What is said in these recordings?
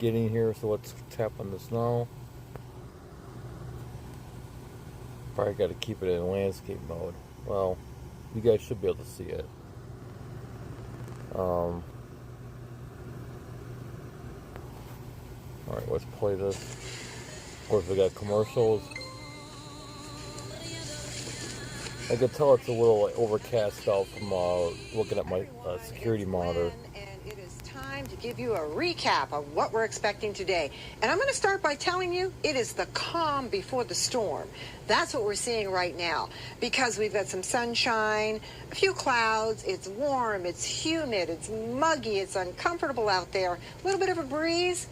getting here, so let's tap on this now. Probably got to keep it in landscape mode. Well, you guys should be able to see it. Alright, let's play this. Of course, we got commercials. I can tell it's a little overcast out from looking at my security monitor. And it is time to give you a recap of what we're expecting today. And I'm going to start by telling you it is the calm before the storm. That's what we're seeing right now, because we've got some sunshine, a few clouds, it's warm, it's humid, it's muggy, it's uncomfortable out there, a little bit of a breeze,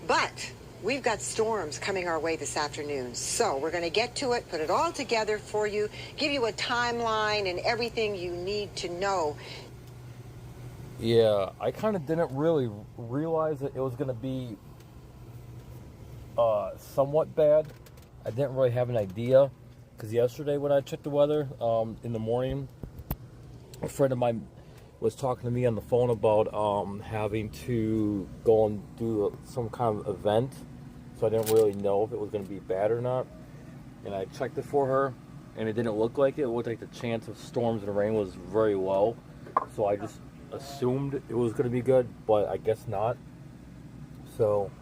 but we've got storms coming our way this afternoon. So we're going to get to it, put it all together for you, give you a timeline and everything you need to know. Yeah, I kind of didn't really realize that it was going to be somewhat bad. I didn't really have an idea, because yesterday when I checked the weather in the morning, a friend of mine was talking to me on the phone about having to go and do some kind of event. So I didn't really know if it was going to be bad or not. And I checked it for her, and it didn't look like it. It looked like the chance of storms and rain was very low. So I just assumed it was going to be good, but I guess not. So,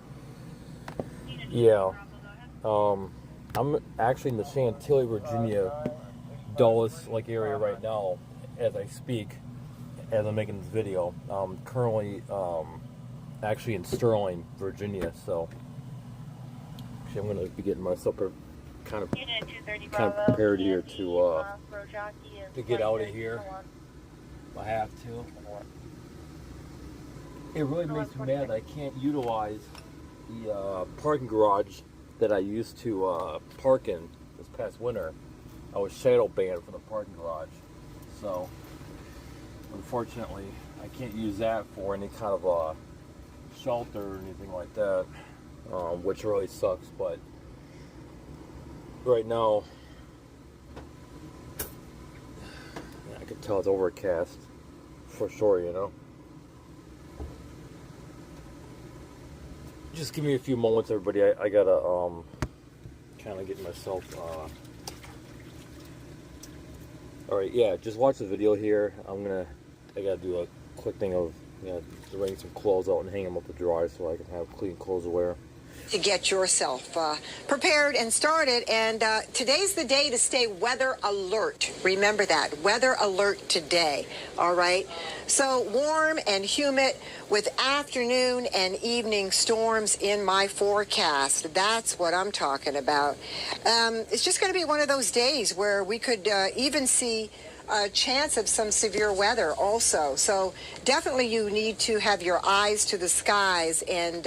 yeah. I'm actually in the Chantilly, Virginia, Dulles area right now as I speak, as I'm making this video. I'm currently actually in Sterling, Virginia, so I'm going to be getting myself kind of prepared here to get out of here. I have to. It really makes me mad that I can't utilize the parking garage that I used to park in this past winter. I was shadow banned from the parking garage, so unfortunately I can't use that for any kind of shelter or anything like that. Which really sucks, but right now I can tell it's overcast for sure, you know. Just give me a few moments, everybody. I gotta kind of get myself alright, yeah, just watch the video here. I gotta do a quick thing of wring some clothes out and hang them up to dry so I can have clean clothes to wear. To get yourself prepared and started, and today's the day to stay weather alert. Remember that, weather alert today, all right? So warm and humid with afternoon and evening storms in my forecast. That's what I'm talking about. It's just going to be one of those days where we could even see a chance of some severe weather also. So definitely you need to have your eyes to the skies and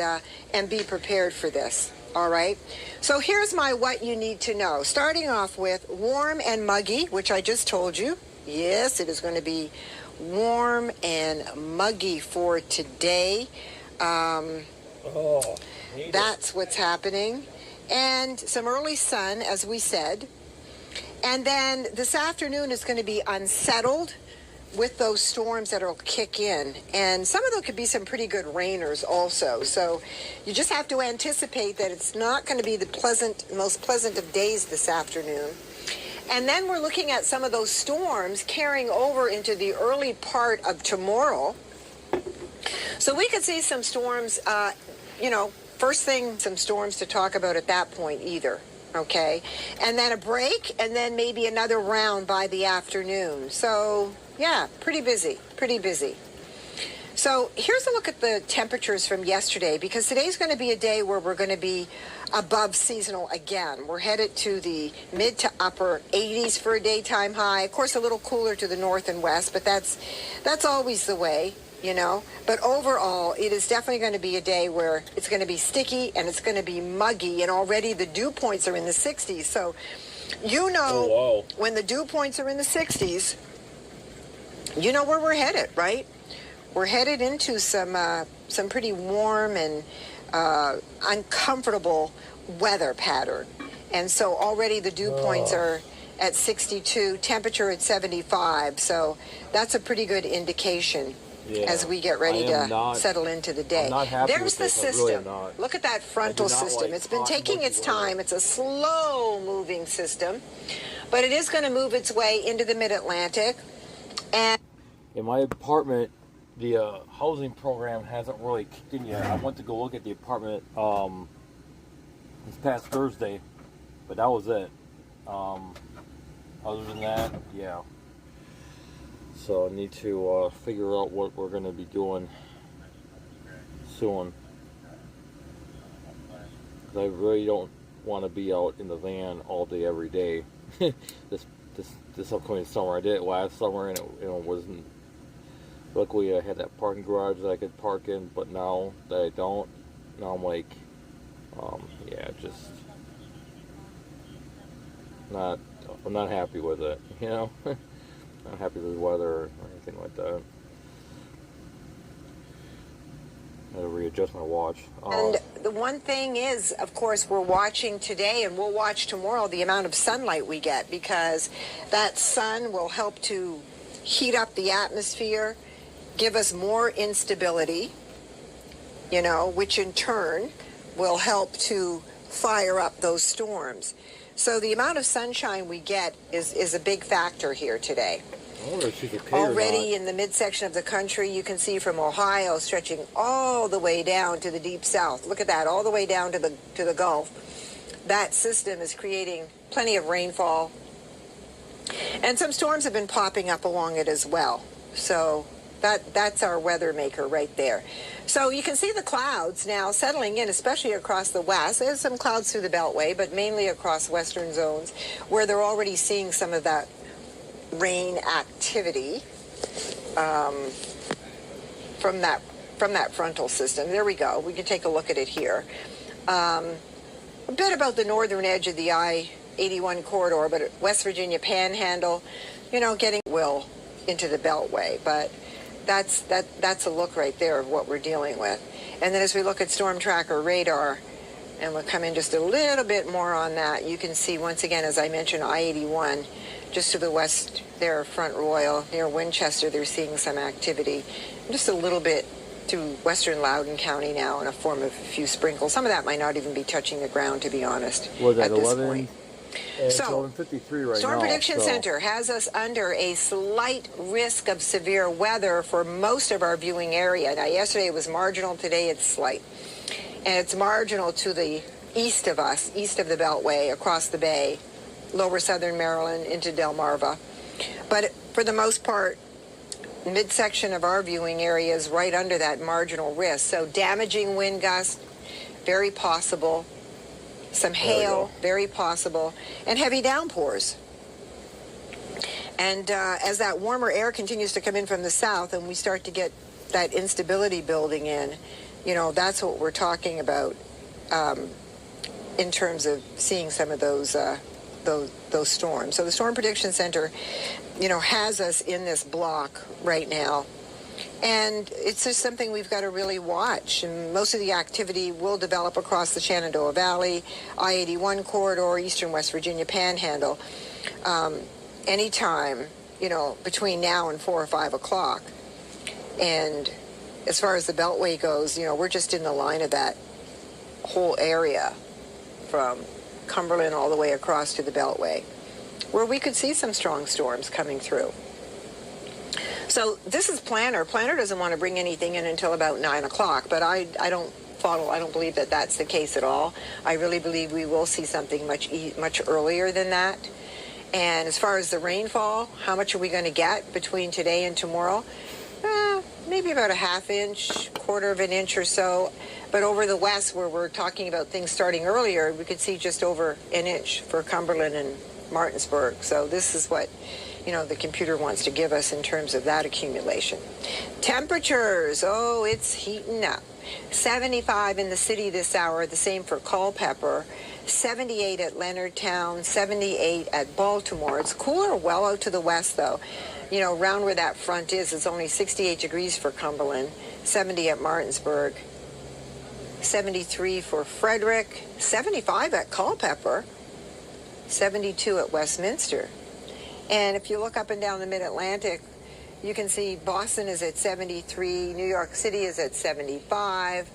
be prepared for this. All right. So here's my what you need to know. Starting off with warm and muggy, which I just told you. Yes, it is going to be warm and muggy for today. That's what's happening. And some early sun, as we said. And then this afternoon is going to be unsettled with those storms that will kick in. And some of them could be some pretty good rainers also. So you just have to anticipate that it's not going to be the most pleasant of days this afternoon. And then we're looking at some of those storms carrying over into the early part of tomorrow. So we could see some storms, first thing, some storms to talk about at that point either. Okay, and then a break, and then maybe another round by the afternoon. So, yeah, pretty busy. So here's a look at the temperatures from yesterday, because today's going to be a day where we're going to be above seasonal again. We're headed to the mid to upper 80s for a daytime high. Of course, a little cooler to the north and west, but that's always the way. But overall, it is definitely going to be a day where it's going to be sticky and it's going to be muggy, and already the dew points are in the 60s. So, when the dew points are in the 60s, you know where we're headed, right? We're headed into some pretty warm and uncomfortable weather pattern. And so already the dew points are at 62, temperature at 75. So that's a pretty good indication. Yeah. as we get ready I am to not- settle into the day. I'm not happy There's with the this. I system. really am not. Look at that frontal I do not system. like It's been hot, taking murky its weather. time. It's a slow moving system, but it is going to move its way into the mid-Atlantic. And In my apartment, the housing program hasn't really kicked in yet. I went to go look at the apartment this past Thursday, but that was it. Other than that, yeah. So I need to figure out what we're going to be doing soon. 'Cause I really don't want to be out in the van all day, every day. this upcoming summer, I did it last summer, and it wasn't. Luckily, I had that parking garage that I could park in, but now that I don't, now I'm like, yeah, just not. I'm not happy with it, you know. Not happy with the weather or anything like that. I had to readjust my watch. And the one thing is, of course, we're watching today and we'll watch tomorrow the amount of sunlight we get, because that sun will help to heat up the atmosphere, give us more instability, which in turn will help to fire up those storms. So the amount of sunshine we get is a big factor here today. I wonder if she's okay Already or in the midsection of the country, you can see from Ohio stretching all the way down to the deep south. Look at that, all the way down to the Gulf. That system is creating plenty of rainfall. And some storms have been popping up along it as well. So that's our weather maker right there. So you can see the clouds now settling in, especially across the west. There's some clouds through the Beltway, but mainly across western zones, where they're already seeing some of that rain activity from that frontal system. There we go. We can take a look at it here. A bit about the northern edge of the I-81 corridor, but West Virginia Panhandle, getting will into the Beltway, but that's a look right there of what we're dealing with. And then as we look at Storm Tracker radar, and we'll come in just a little bit more on that, you can see once again, as I mentioned, I-81 just to the west there, Front Royal, near Winchester, they're seeing some activity. Just a little bit through western Loudoun County now in a form of a few sprinkles. Some of that might not even be touching the ground, to be honest, was that at this 11? point. It's So, 11:53 right Storm now. Prediction so. Center has us under a slight risk of severe weather for most of our viewing area. Now, yesterday it was marginal. Today it's slight. And it's marginal to the east of us, east of the Beltway, across the bay, lower southern Maryland into Delmarva. But for the most part, midsection of our viewing area is right under that marginal risk. So damaging wind gusts, very possible. Some hail, very possible, and heavy downpours. And as that warmer air continues to come in from the south and we start to get that instability building in, that's what we're talking about in terms of seeing some of those storms. So the Storm Prediction Center, has us in this block right now. And it's just something we've got to really watch. And most of the activity will develop across the Shenandoah Valley, I-81 corridor, eastern West Virginia Panhandle, anytime, between now and 4 or 5 o'clock. And as far as the Beltway goes, we're just in the line of that whole area from Cumberland all the way across to the Beltway, where we could see some strong storms coming through. So this is Planner. Planner doesn't want to bring anything in until about 9 o'clock, but I don't believe that that's the case at all. I really believe we will see something much earlier than that. And as far as the rainfall, how much are we going to get between today and tomorrow? Maybe about a half inch, quarter of an inch or so. But over the west, where we're talking about things starting earlier, we could see just over an inch for Cumberland and Martinsburg. So this is what the computer wants to give us in terms of that accumulation. Temperatures, it's heating up. 75 in the city this hour, the same for Culpeper. 78 at Leonardtown, 78 at Baltimore. It's cooler well out to the west, though. Around where that front is, it's only 68 degrees for Cumberland, 70 at Martinsburg, 73 for Frederick, 75 at Culpeper, 72 at Westminster. And if you look up and down the Mid-Atlantic, You can see Boston is at 73, New York City is at 75,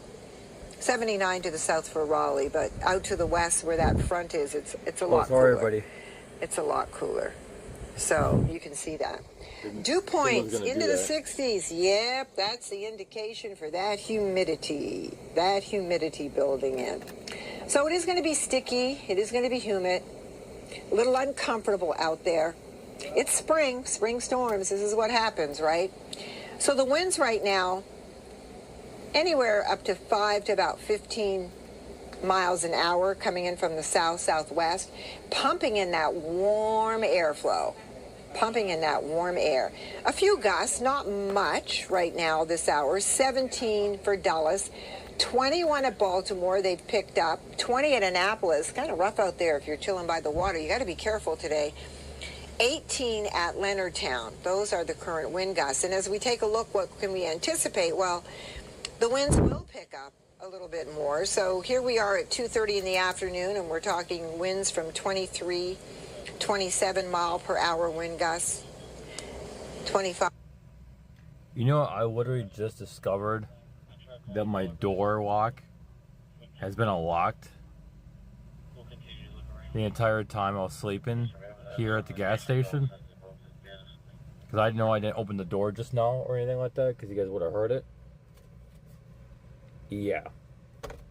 79 to the south for Raleigh, but out to the west where that front is, it's a lot cooler. Everybody. It's a lot cooler. So you can see that. Dew points into the 60s. Yep, that's the indication for that humidity building in. So it is going to be sticky. It is going to be humid. A little uncomfortable out there. It's spring storms. This is what happens, right? So the winds right now, anywhere up to 5 to about 15 miles an hour coming in from the south-southwest, pumping in that warm airflow. Pumping in that warm air. A few gusts, not much right now this hour. 17 for Dulles, 21 at Baltimore they've picked up, 20 at Annapolis. Kind of rough out there if you're chilling by the water. You got to be careful today. 18 at Leonardtown. Those are the current wind gusts. And as we take a look, what can we anticipate? Well, the winds will pick up a little bit more. So here we are at 2:30 in the afternoon, and we're talking winds from 23, 27 mile per hour wind gusts, 25. You know, I literally just discovered that my door lock has been unlocked the entire time I was sleeping here at the gas station. Because I know I didn't open the door just now or anything like that, because you guys would have heard it. Yeah,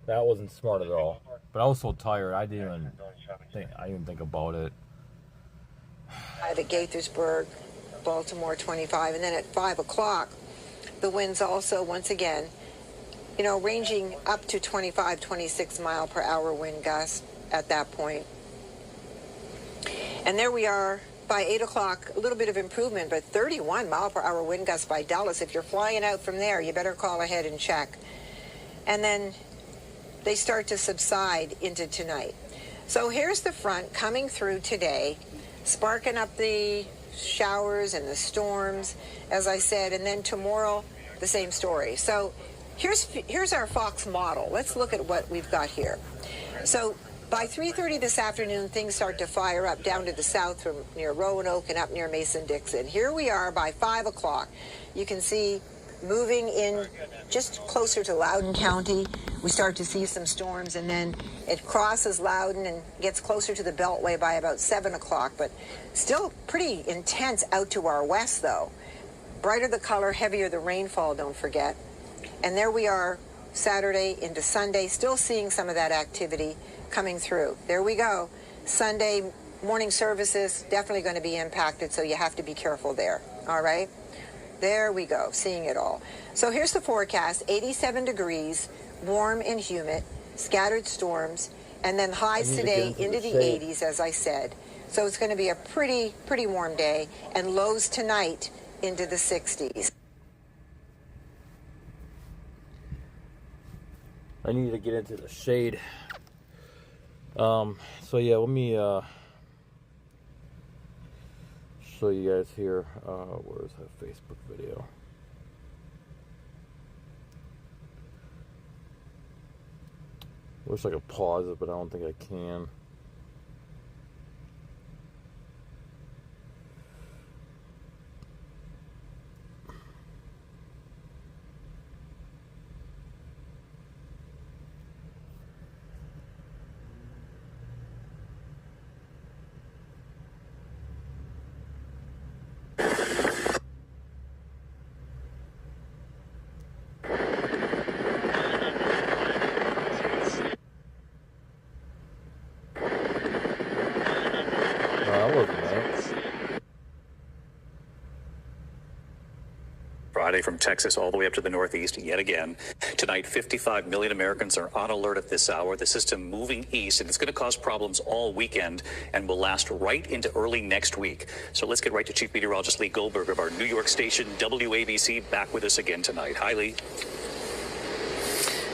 that wasn't smart at all. But I was so tired, I didn't even think about it. At Gaithersburg, Baltimore 25, and then at 5 o'clock, the winds also, once again, you know, ranging up to 25, 26 mile per hour wind gusts at that point. And there we are by 8 o'clock, a little bit of improvement, but 31 mile per hour wind gusts by Dulles. If you're flying out from there, you better call ahead and check. And then they start to subside into tonight. So here's the front coming through today, sparking up the showers and the storms, as I said, and then tomorrow, the same story. So here's our Fox model. Let's look at what we've got here. So by 3:30 this afternoon, things start to fire up down to the south from near Roanoke and up near Mason-Dixon. Here we are by 5 o'clock. You can see moving in just closer to Loudoun County, we start to see some storms, and then it crosses Loudoun and gets closer to the Beltway by about 7 o'clock, but still pretty intense out to our west, though. Brighter the color, heavier the rainfall, don't forget. And there we are, Saturday into Sunday, still seeing some of that activity coming through. There we go. Sunday morning services definitely going to be impacted, so you have to be careful there. All right? There we go, seeing it all. So here's the forecast, 87 degrees, warm and humid, scattered storms, and then highs today into the 80s, as I said. So it's going to be a pretty warm day, and lows tonight into the 60s. I need to get into the shade. So yeah, let me show you guys here. Where's that Facebook video? Wish I could pause it, but I don't think I can. Friday from Texas all the way up to the Northeast yet again. Tonight, 55 million Americans are on alert at this hour. The system moving east, and it's going to cause problems all weekend and will last right into early next week. So let's get right to Chief Meteorologist Lee Goldberg of our New York station, WABC, back with us again tonight. Hi, Lee.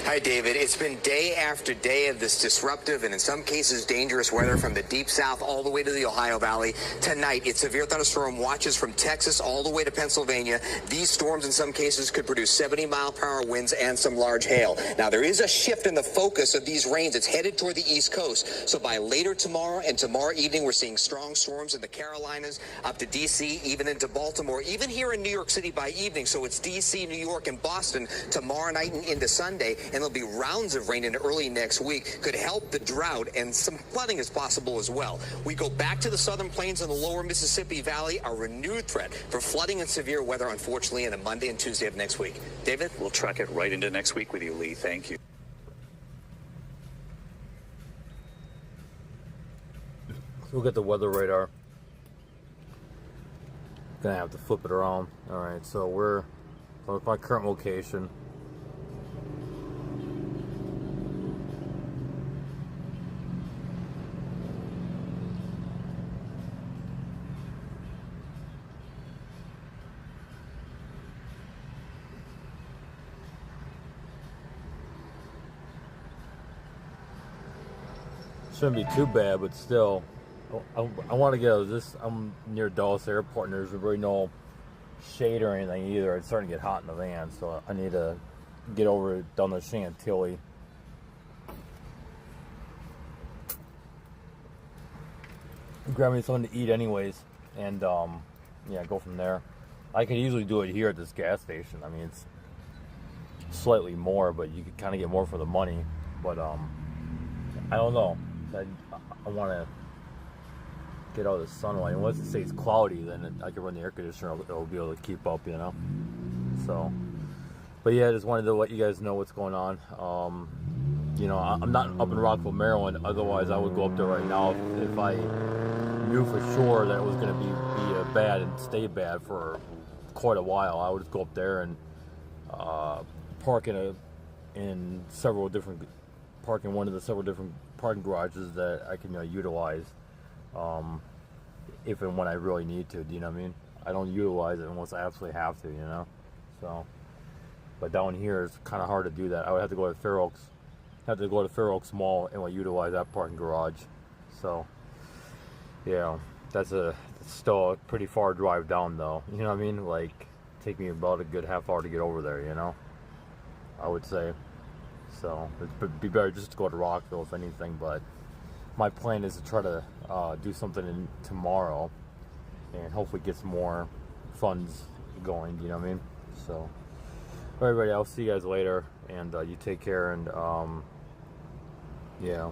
Hi, David. It's been day after day of this disruptive and in some cases dangerous weather from the deep south all the way to the Ohio Valley. Tonight, it's severe thunderstorm watches from Texas all the way to Pennsylvania. These storms in some cases could produce 70-mile-per-hour winds and some large hail. Now, there is a shift in the focus of these rains. It's headed toward the East Coast. So by later tomorrow and tomorrow evening, we're seeing strong storms in the Carolinas up to D.C., even into Baltimore, even here in New York City by evening. So it's D.C., New York, and Boston tomorrow night and into Sunday. And there'll be rounds of rain in early next week. Could help the drought, and some flooding is possible as well. We go back to the southern plains and the lower Mississippi Valley, a renewed threat for flooding and severe weather, unfortunately, on Monday and Tuesday of next week. David? We'll track it right into next week with you, Lee. Thank you. Look at the weather radar. Gonna have to flip it around. All right, so we're with my current location. Shouldn't be too bad, but still, I want to get this. I'm near Dulles Airport, and there's really no shade or anything either. It's starting to get hot in the van, so I need to get over down to Chantilly. Grab me something to eat, anyways, and yeah, go from there. I could easily do it here at this gas station. I mean, it's slightly more, but you could kind of get more for the money. But I don't know. I want to get all the sunlight. And once it stays cloudy, then I can run the air conditioner. It'll be able to keep up, you know. So, but yeah, I just wanted to let you guys know what's going on. You know, I'm not up in Rockville, Maryland. Otherwise, I would go up there right now if I knew for sure that it was going to be bad and stay bad for quite a while. I would just go up there and park in several different one of the several different parking garages that I can utilize if and when I really need to. Do you know what I mean? I don't utilize it unless I absolutely have to, you know. So, but down here it's kind of hard to do that. I would have to go to Fair Oaks Mall and utilize that parking garage. So, yeah, that's still a pretty far drive down, though. You know what I mean? Like, take me about a good half hour to get over there, you know, I would say. So it'd be better just to go to Rockville, if anything. But my plan is to try to do something tomorrow and hopefully get some more funds going. You know what I mean? So, all right, everybody, I'll see you guys later, and you take care. And yeah.